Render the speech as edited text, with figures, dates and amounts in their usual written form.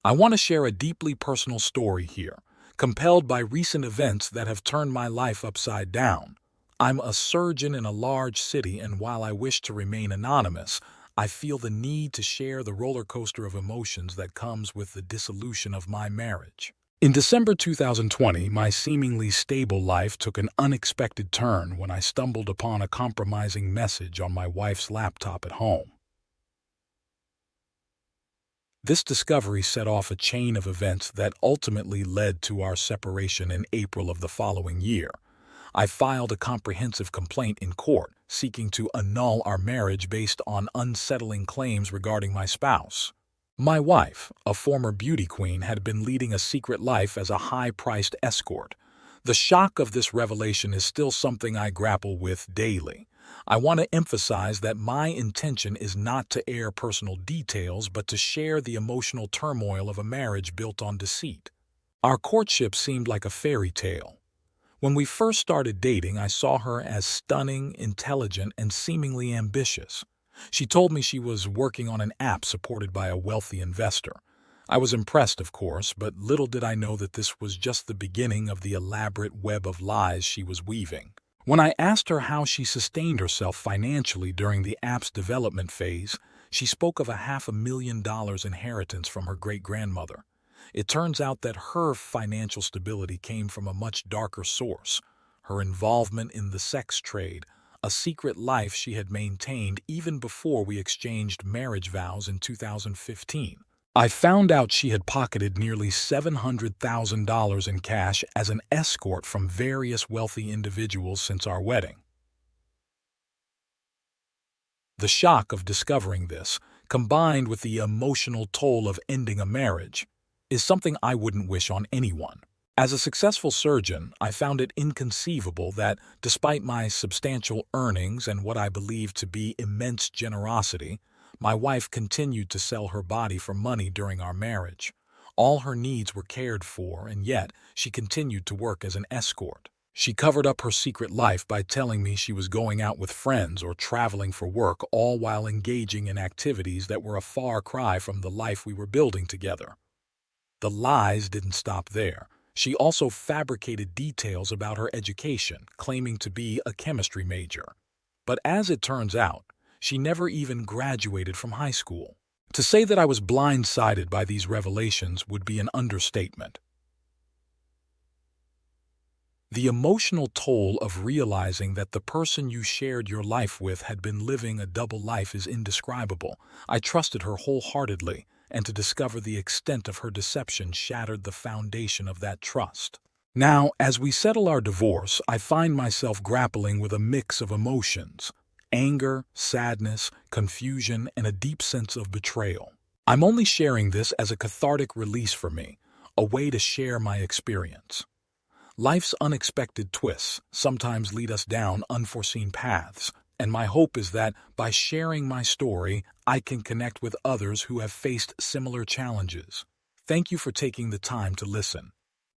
I want to share a deeply personal story here, compelled by recent events that have turned my life upside down. I'm a surgeon in a large city, and while I wish to remain anonymous, I feel the need to share the roller coaster of emotions that comes with the dissolution of my marriage. In December 2020, my seemingly stable life took an unexpected turn when I stumbled upon a compromising message on my wife's laptop at home. This discovery set off a chain of events that ultimately led to our separation in April of the following year. I filed a comprehensive complaint in court, seeking to annul our marriage based on unsettling claims regarding my spouse. My wife, a former beauty queen, had been leading a secret life as a high-priced escort. The shock of this revelation is still something I grapple with daily. I want to emphasize that my intention is not to air personal details, but to share the emotional turmoil of a marriage built on deceit. Our courtship seemed like a fairy tale. When we first started dating, I saw her as stunning, intelligent, and seemingly ambitious. She told me she was working on an app supported by a wealthy investor. I was impressed, of course, but little did I know that this was just the beginning of the elaborate web of lies she was weaving. When I asked her how she sustained herself financially during the app's development phase, she spoke of a $500,000 inheritance from her great-grandmother. It turns out that her financial stability came from a much darker source: her involvement in the sex trade, a secret life she had maintained even before we exchanged marriage vows in 2015. I found out she had pocketed nearly $700,000 in cash as an escort from various wealthy individuals since our wedding. The shock of discovering this, combined with the emotional toll of ending a marriage, is something I wouldn't wish on anyone. As a successful surgeon, I found it inconceivable that, despite my substantial earnings and what I believed to be immense generosity, my wife continued to sell her body for money during our marriage. All her needs were cared for, and yet she continued to work as an escort. She covered up her secret life by telling me she was going out with friends or traveling for work, all while engaging in activities that were a far cry from the life we were building together. The lies didn't stop there. She also fabricated details about her education, claiming to be a chemistry major. But as it turns out, she never even graduated from high school. To say that I was blindsided by these revelations would be an understatement. The emotional toll of realizing that the person you shared your life with had been living a double life is indescribable. I trusted her wholeheartedly, and to discover the extent of her deception shattered the foundation of that trust. Now, as we settle our divorce, I find myself grappling with a mix of emotions: anger, sadness, confusion, and a deep sense of betrayal. I'm only sharing this as a cathartic release for me, a way to share my experience. Life's unexpected twists sometimes lead us down unforeseen paths, and my hope is that by sharing my story, I can connect with others who have faced similar challenges. Thank you for taking the time to listen.